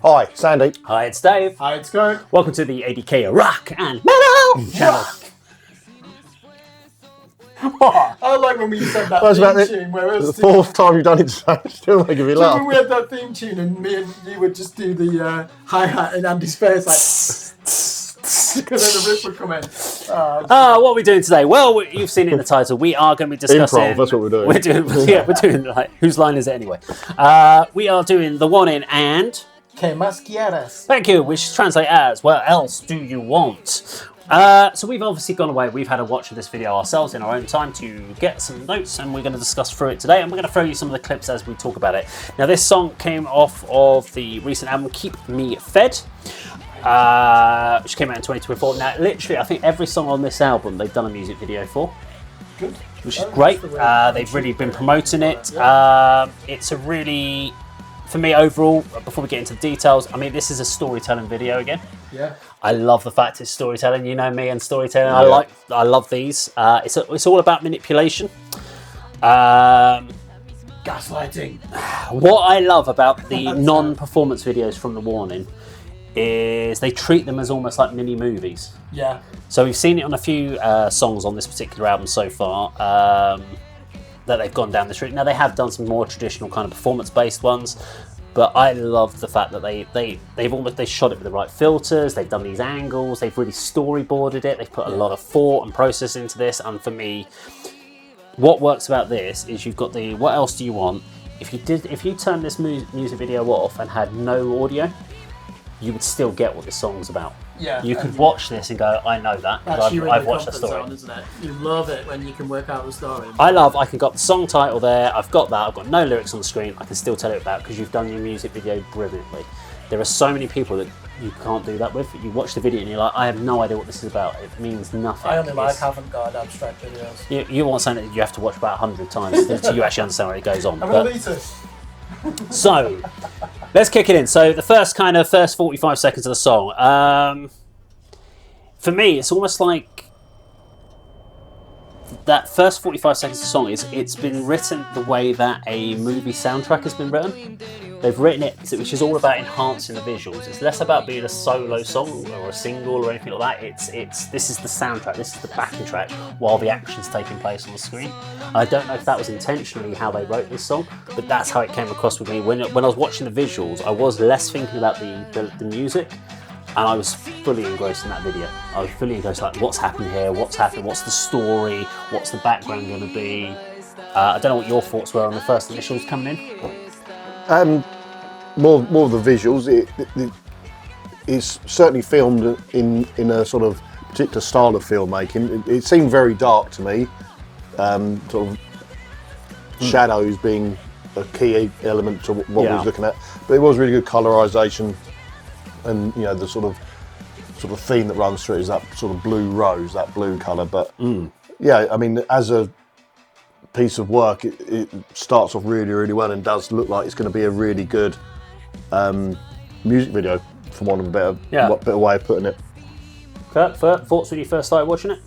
Hi, Sandy. Hi, it's Dave. Hi, it's Kirk. Welcome to the ADK Rock and Metal channel. I like when we said that theme tune. Where the fourth time you've done it today, still making me laugh. When we had that theme tune and me and you would just do the hi-hat in Andy's face, like, and then the riff would come in. What are we doing today? Well, you've seen it in the title. We are going to be discussing... Improv, that's what we're doing. We're doing like, whose line is it anyway? We are doing the one in and... Que más quieres? Thank you, which translates as, what else do you want? So we've obviously gone away. We've had a watch of this video ourselves in our own time to get some notes, and we're going to discuss through it today, and we're going to throw you some of the clips as we talk about it. Now, this song came off of the recent album Keep Me Fed, which came out in 2024. Now, literally, I think every song on this album they've done a music video for. Good. Which is great. They've really been promoting it. It's a really... For me, overall, before we get into the details, I mean, this is a storytelling video again. Yeah. I love the fact it's storytelling. You know me and storytelling. Yeah. I love these. It's all about manipulation. Gaslighting. What I love about the non-performance videos from The Warning is they treat them as almost like mini movies. Yeah. So we've seen it on a few songs on this particular album so far. That they've gone down this route. Now they have done some more traditional kind of performance-based ones, but I love the fact that they shot it with the right filters. They've done these angles. They've really storyboarded it. They've put a lot of thought and process into this. And for me, what works about this is you've got the what else do you want? If you turn this music video off and had no audio, you would still get what this song's about. Yeah, you could watch this and go, I know that. I've watched the story. Zone, isn't it? You love it when you can work out the story. I can got the song title there. I've got that. I've got no lyrics on the screen. I can still tell it about because you've done your music video brilliantly. There are so many people that you can't do that with. You watch the video and you're like, I have no idea what this is about. It means nothing. I only avant-garde abstract videos. You want something that you have to watch about 100 times until you actually understand what it goes on. I'm an elitist. So, let's kick it in. So, the first 45 seconds of the song. For me, it's almost like that first 45 seconds of the song it's been written the way that a movie soundtrack has been written. They've written it, which is all about enhancing the visuals. It's less about being a solo song or a single or anything like that. This is the soundtrack, this is the backing track while the action's taking place on the screen. I don't know if that was intentionally how they wrote this song, but that's how it came across with me. When I was watching the visuals, I was less thinking about the music. And I was fully engrossed in that video. I was fully engrossed, like, what's happening here? What's happening? What's the story? What's the background going to be? I don't know what your thoughts were on the first initials coming in. More of the visuals. It's certainly filmed in a sort of particular style of filmmaking. It seemed very dark to me. Sort of shadows being a key element to what we was looking at. But it was really good colorization. And you know the sort of theme that runs through it is that sort of blue rose, that blue colour. But yeah, I mean, as a piece of work, it starts off really, really well and does look like it's going to be a really good music video, for want of a better way of putting it. Kirk, thoughts when you first started watching it?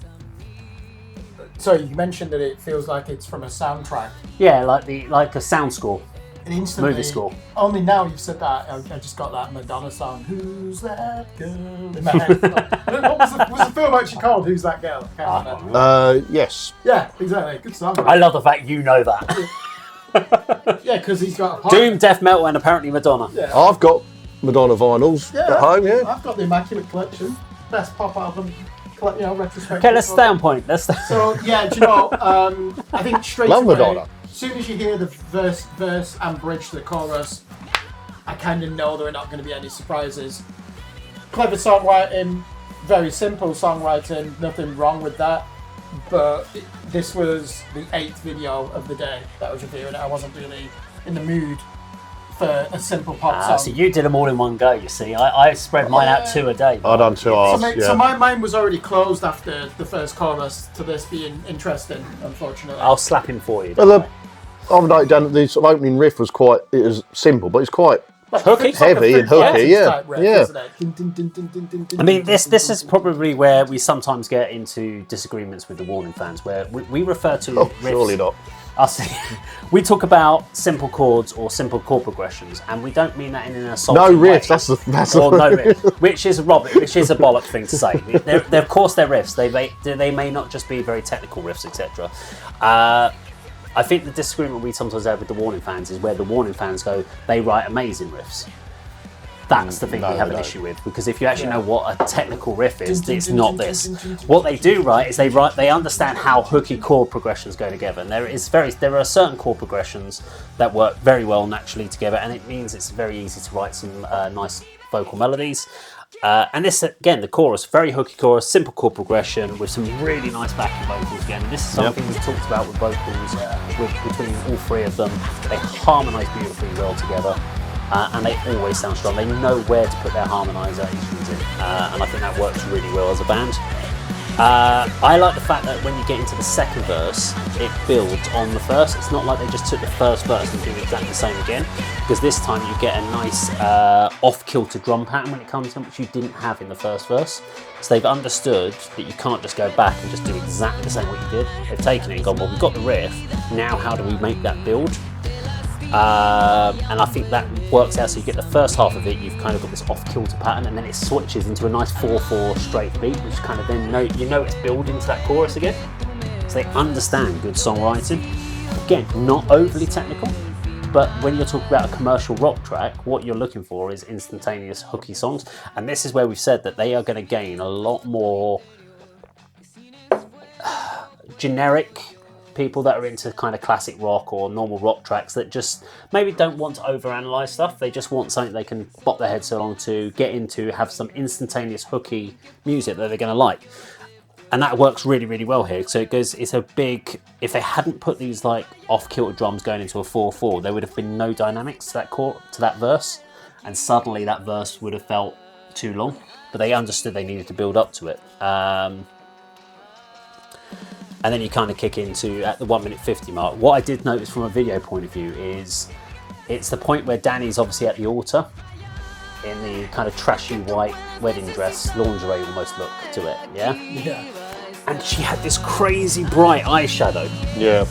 So you mentioned that it feels like it's from a soundtrack. Yeah, like a sound score. And instantly, movie score. Only now you've said that, I just got that Madonna song, Who's That Girl? In my head. What was the film actually called, Who's That Girl? I can't remember. Yes. Yeah, exactly. Good song. I love the fact you know that. Yeah, because he's got a Doom, death metal, and apparently Madonna. Yeah. I've got Madonna vinyls at home, I've got the Immaculate Collection. Best pop album, retrospective. Okay, let's stay on point. So, yeah, do you know, I think straight Love away, Madonna. as soon as you hear the verse and bridge to the chorus, I kind of know there are not going to be any surprises. Clever songwriting, very simple songwriting, nothing wrong with that. But this was the 8th video of the day that I was reviewing it. I wasn't really in the mood for a simple pop song. So you did them all in one go, you see. I spread mine out 2 a day. I done 2 hours. So my mind was already closed after the first chorus to this being interesting, unfortunately. I'll slap him for you. Well, I've noted down that the sort of opening riff was simple, but it's quite hooky, heavy and hooky, yeah. I mean, this is probably where we sometimes get into disagreements with the Warning fans, where we refer to riffs. Surely not. We talk about simple chords or simple chord progressions, and we don't mean that in an assaulting No way. riffs. That's Or no riff, which is a bollock thing to say. They're of course they're riffs. They may not just be very technical riffs, etc. I think the disagreement we sometimes have with the Warning fans is where the Warning fans go, they write amazing riffs. That's the thing we have an issue with, because if you actually know what a technical riff is, it's not this. What they do right is they understand how hooky chord progressions go together, and there are certain chord progressions that work very well naturally together, and it means it's very easy to write some nice vocal melodies. And this, again, the chorus, very hooky chorus, simple chord progression with some really nice backing vocals again. And this is something we've talked about with vocals between all three of them. They harmonise beautifully well together, and they always sound strong. They know where to put their harmonisations in, and I think that works really well as a band. I like the fact that when you get into the second verse, it builds on the first. It's not like they just took the first verse and do exactly the same again, because this time you get a nice off-kilter drum pattern when it comes in, which you didn't have in the first verse. So they've understood that you can't just go back and just do exactly the same what you did. They've taken it and gone, well, we've got the riff, now how do we make that build? And I think that works out, so you get the first half of it, you've kind of got this off-kilter pattern, and then it switches into a nice 4/4 straight beat, which kind of then it's building to that chorus again. So they understand good songwriting. Again, not overly technical, but when you're talking about a commercial rock track, what you're looking for is instantaneous hooky songs, and this is where we've said that they are going to gain a lot more generic people that are into kind of classic rock or normal rock tracks that just maybe don't want to overanalyze stuff. They just want something they can bop their heads along to, get into, have some instantaneous hooky music that they're going to like. And that works really, really well here. So it's a big, if they hadn't put these like off-kilter drums going into a 4/4, there would have been no dynamics to that verse. And suddenly that verse would have felt too long, but they understood they needed to build up to it. And then you kind of kick into at the 1:50 mark. What I did notice from a video point of view is it's the point where Danny's obviously at the altar in the kind of trashy white wedding dress, lingerie almost look to it, yeah? Yeah. And she had this crazy bright eyeshadow. Yeah.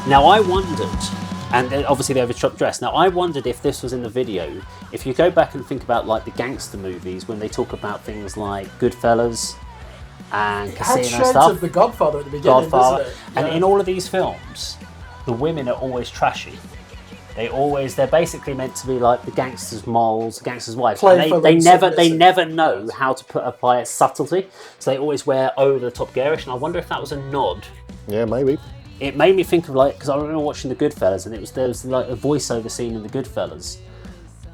Now I wondered, and then obviously the over-the-top dress, now I wondered if this was in the video, if you go back and think about like the gangster movies when they talk about things like Goodfellas, and casino shades stuff. Of The Godfather at the beginning, Godfather. doesn't it? And Yeah. in all of these films, the women are always trashy. They're basically meant to be like the gangsters' moles, the gangsters' wives. Playful And they and never submissive. know how to apply subtlety. So they always wear over the top garish. And I wonder if that was a nod. Yeah, maybe. It made me think of like, because I remember watching the Goodfellas, and there was like a voiceover scene in the Goodfellas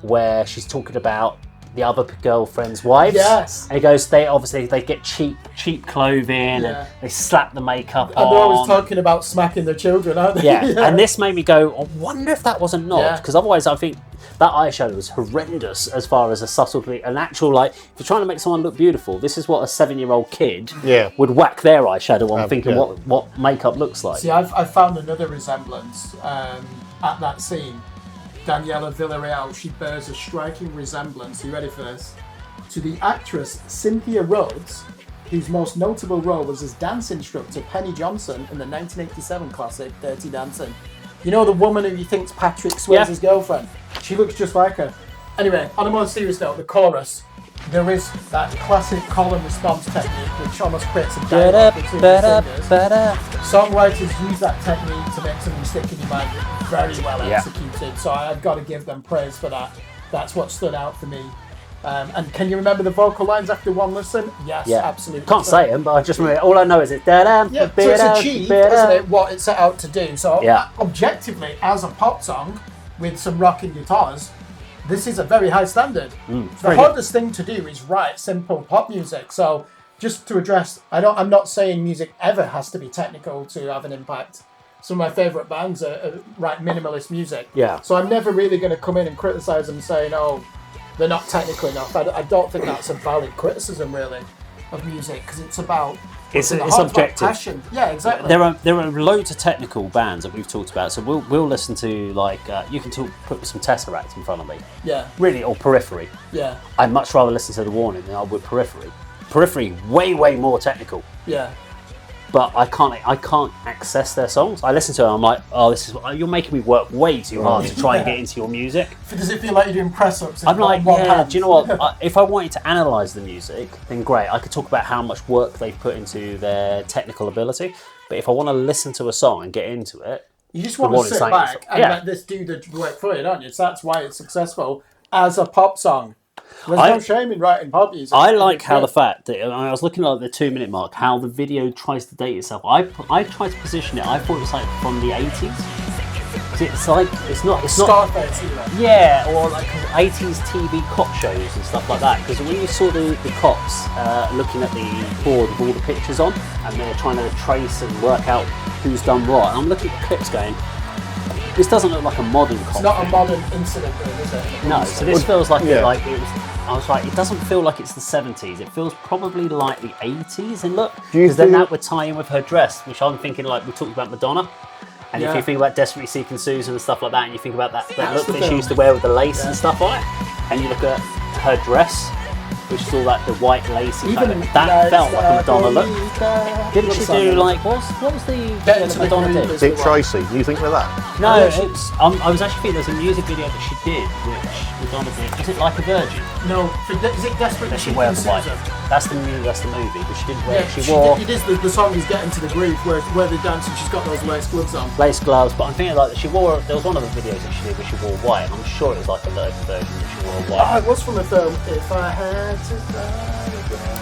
where she's talking about the other girlfriend's wives. Yes. And it goes, they get cheap clothing, Yeah. and they slap the makeup And they're always on. talking about smacking their children, aren't they? Yeah. And this made me go, I wonder if that was a nod, Yeah. because otherwise I think that eyeshadow was horrendous as far as a subtlety, an actual, like, if you're trying to make someone look beautiful, this is what a 7-year-old kid would whack their eyeshadow on, thinking what makeup looks like. See, I've found another resemblance at that scene. Daniela Villarreal, she bears a striking resemblance, are you ready for this? To the actress Cynthia Rhodes, whose most notable role was as dance instructor Penny Johnson in the 1987 classic Dirty Dancing. You know the woman who you think's Patrick Swayze's girlfriend? She looks just like her. Anyway, on a more serious note, the chorus. There is that classic call and response technique which almost creates a dialogue between the singers. Songwriters use that technique to make something stick in your mind, very well executed. So I've got to give them praise for that. That's what stood out for me. And can you remember the vocal lines after one listen? Yes, absolutely. Can't say them, but I just remember, all I know is it's da-dam, yeah, so it's achieved, isn't it, what it set out to do. So objectively, as a pop song with some rocking guitars, this is a very high standard. The hardest thing to do is write simple pop music. So just to address, I'm not saying music ever has to be technical to have an impact. Some of my favourite bands write minimalist music. Yeah. So I'm never really going to come in and criticise them saying, oh, they're not technical enough. I don't think that's a valid criticism, really, of music, because it's about... It's the heart, objective. Passion. Yeah, exactly. There are loads of technical bands that we've talked about. So we'll listen to, like, you can put some Tesseract in front of me. Yeah. Really, or Periphery. Yeah. I'd much rather listen to The Warning than I would Periphery. Periphery, way more technical. Yeah. but I can't access their songs. I listen to them, I'm like, oh, you're making me work way too hard to try and get into your music. Does it feel like you're doing press-ups? I'm like, yeah, do you know what? If I wanted to analyse the music, then great. I could talk about how much work they've put into their technical ability. But if I want to listen to a song and get into it, you just want to sit back and let this do the work for you, don't you? So that's why it's successful as a pop song. There's no shame in writing pop music. I like how the fact that I was looking at the 2-minute mark, how the video tries to date itself. I tried to position it. I thought it was like from the 80s. It's like it's not Scarface either. Yeah, or like 80s TV cop shows and stuff like that. Because when you saw the cops looking at the board with all the pictures on, and they're trying to trace and work out who's done what, and I'm looking at the clips going, this doesn't look like a modern cop. It's not a modern incident, is it? No, so this feels like it was. I was like, it doesn't feel like it's the 70s. It feels probably like the 80s in look. Because then that would tie in with her dress, which I'm thinking like we talked about Madonna. And if you think about Desperately Seeking Susan and stuff like that, and you think about that look that she used to wear with the lace and stuff on it, and you look at her dress, which is all like the white lacy kind of, that felt like a Madonna look. Didn't she do like, what was the Madonna did? Dick Tracy, do you think of that? No, I was actually thinking there's a music video that she did, which Madonna did. Is it Like a Virgin? No, is it Desperately She Seeking wears the white. Susan? That's the movie, but she didn't wear. Yeah, she wore. It is the song is Getting to the Groove where they're dancing. She's got those lace gloves on. Lace gloves, but I'm thinking like she wore. There was one of the videos that she did where she wore white. And I'm sure it was like a Like a Virgin that she wore white. Oh, it was from the film If I Had to Die Again.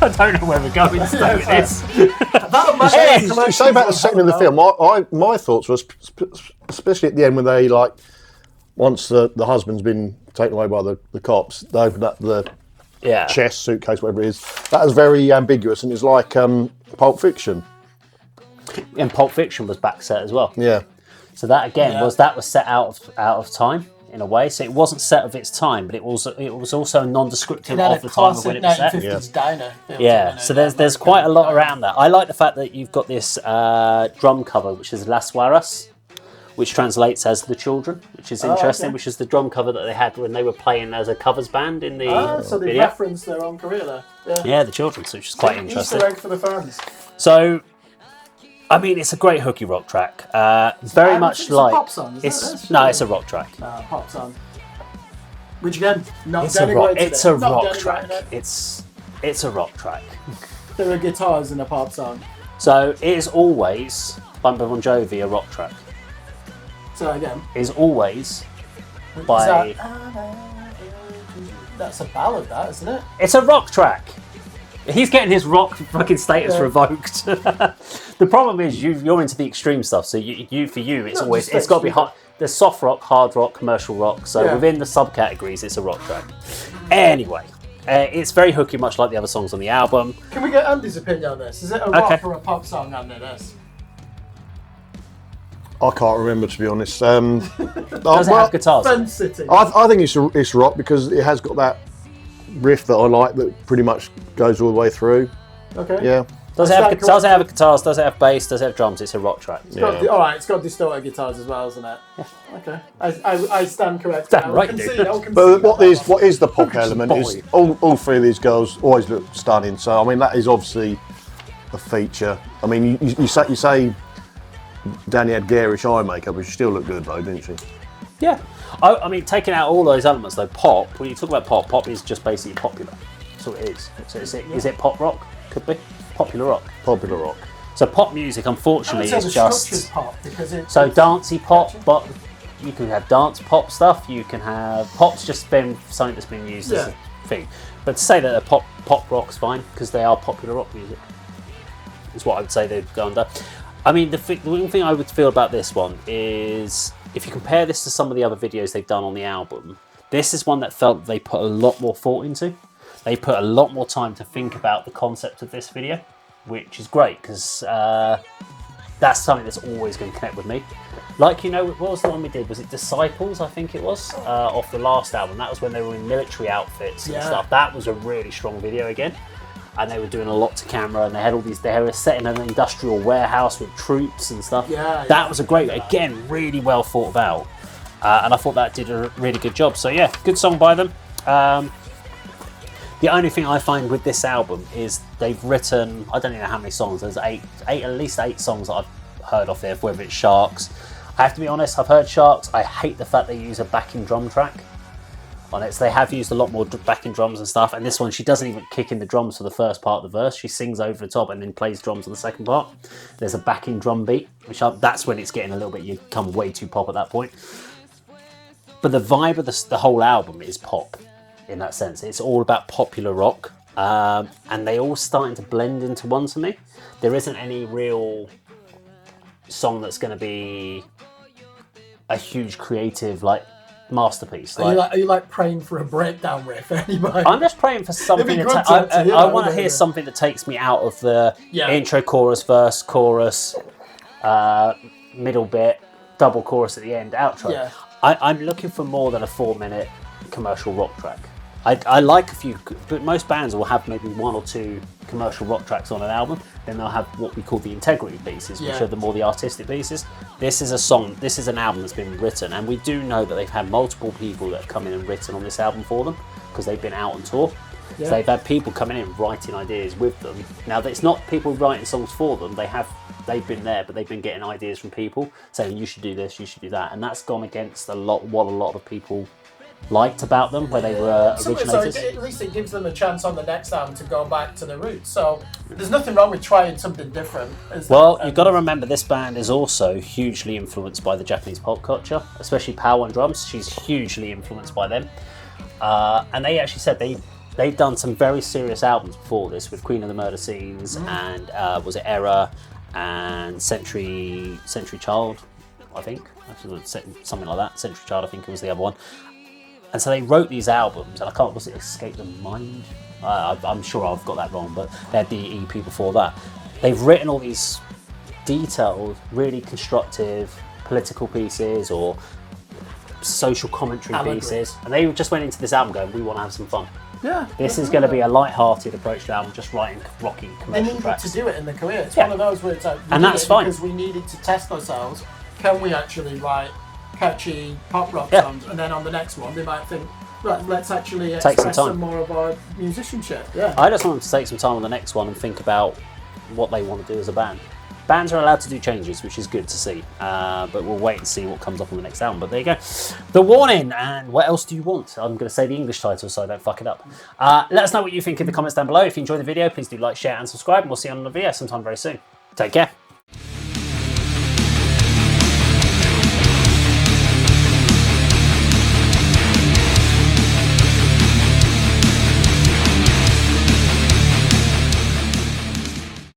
I don't know where we're going with this. You say about the setting of the film. My thoughts were, especially at the end when they once the husband's been taken away by the cops, they open up the chest, suitcase, whatever it is. That was very ambiguous, and it's like Pulp Fiction. And Pulp Fiction was back set as well. Yeah. So that again was set out of time in a way. So it wasn't set of its time, but it was also non-descriptive of the time of when it was set. 1950s diner. Yeah. So there's quite a lot around that. I like the fact that you've got this drum cover, which is Las Guaras, which translates as The Children, which is interesting, which is the drum cover that they had when they were playing as a covers band in the so they video. referenced their own career there. Yeah, The Children, which is quite interesting. Easter egg for the fans. So, I mean, it's a great hooky rock track. Very much it's like... a pop song, it's a rock track. Pop song. Which again, not It's a rock track. It. It's a rock track. There are guitars in a pop song. So, it is always, by Bon Jovi, a rock track. So again, is always by... That's a ballad, that, isn't it? It's a rock track. He's getting his rock fucking status revoked. The problem is you're into the extreme stuff, so it's got to be hot. There's soft rock, hard rock, commercial rock. So within the subcategories, it's a rock track. Anyway, it's very hooky, much like the other songs on the album. Can we get Andy's opinion on this? Is it a rock or a pop song, Andy? This. I can't remember, to be honest. Does it have guitars? I think it's rock because it has got that riff that I like that pretty much goes all the way through. Okay. Yeah. Does it have guitars? Does it have bass? Does it have drums? It's a rock track. All right, it's got distorted guitars as well, isn't it? Yeah. Okay. I stand corrected. Stand right, dude. But what is the pop element is all three of these girls always look stunning. So I mean that is obviously a feature. I mean you say Danny had garish eye makeup, but she still looked good though, didn't she? Yeah. I mean, taking out all those elements though, pop, when you talk about pop is just basically popular. That's what it is. So is it pop rock? Could be. Popular rock. Popular rock. So pop music, unfortunately, is just... pop because so dancey pop, but you can have dance pop stuff, you can have... Pop's just been something that's been used as a thing. But to say that a pop rock's fine, because they are popular rock music, is what I would say they'd go under. I mean, the one thing I would feel about this one is, if you compare this to some of the other videos they've done on the album, this is one that felt they put a lot more thought into. They put a lot more time to think about the concept of this video, which is great, because that's something that's always going to connect with me. Like, what was the one we did? Was it Disciples, I think it was, off the last album? That was when they were in military outfits and stuff. That was a really strong video again. And they were doing a lot to camera, and they had all these. They were set in an industrial warehouse with troops and stuff. That was a great, again, really well thought about, and I thought that did a really good job. So yeah, good song by them. The only thing I find with this album is they've written, I don't even know how many songs, there's at least eight songs that I've heard off there, whether it's Sharks. I have to be honest, I've heard Sharks. I hate the fact they use a backing drum track on it. So they have used a lot more backing drums and stuff. And this one, she doesn't even kick in the drums for the first part of the verse. She sings over the top and then plays drums on the second part. There's a backing drum beat, that's when it's getting a little bit, you come way too pop at that point. But the vibe of the whole album is pop in that sense. It's all about popular rock. And they all starting to blend into one to me. There isn't any real song that's going to be a huge creative masterpiece. Are you praying for a breakdown riff anyway? I'm just praying for something. I want to hear something that takes me out of the intro, chorus, verse, chorus, middle bit, double chorus at the end, outro. Yeah. I'm looking for more than a 4-minute commercial rock track. I like a few, but most bands will have maybe 1 or 2 commercial rock tracks on an album. Then they'll have what we call the integrity pieces, which are the more the artistic pieces. This is a song, this is an album that's been written, and we do know that they've had multiple people that have come in and written on this album for them because they've been out on tour. Yeah. So they've had people coming in writing ideas with them. Now, it's not people writing songs for them. They've been there, but they've been getting ideas from people saying you should do this, you should do that, and that's gone against what a lot of people liked about them where they were originators. So at least it gives them a chance on the next album to go back to the roots. So there's nothing wrong with trying something different. Well, you've got to remember this band is also hugely influenced by the Japanese pop culture, especially Power on drums. She's hugely influenced by them. And they actually said they've done some very serious albums before this with Queen of the Murder Scenes and was it Error and Century Child, I think. Something like that. Century Child, I think it was the other one. And so they wrote these albums, and was it Escape the Mind? I'm sure I've got that wrong, but they had the EP before that. They've written all these detailed, really constructive political pieces or social commentary pieces, and they just went into this album going, we want to have some fun. Yeah. This is going to be a light-hearted approach to the album, just writing rocking commercial tracks. They needed to do it in the career. It's one of those where it's like, and that's fine. Because we needed to test ourselves. Can we actually write catchy pop rock songs, and then on the next one they might think, right, let's actually express some more of our musicianship. Yeah, I just want them to take some time on the next one and think about what they want to do as a band. Bands are allowed to do changes, which is good to see, but we'll wait and see what comes up on the next album. But there you go, The Warning. And what else do you want? I'm going to say the English title so I don't fuck it up. Let us know what you think in the comments down below. If you enjoyed the video, please do like, share and subscribe, and we'll see you on the video sometime very soon. Take care.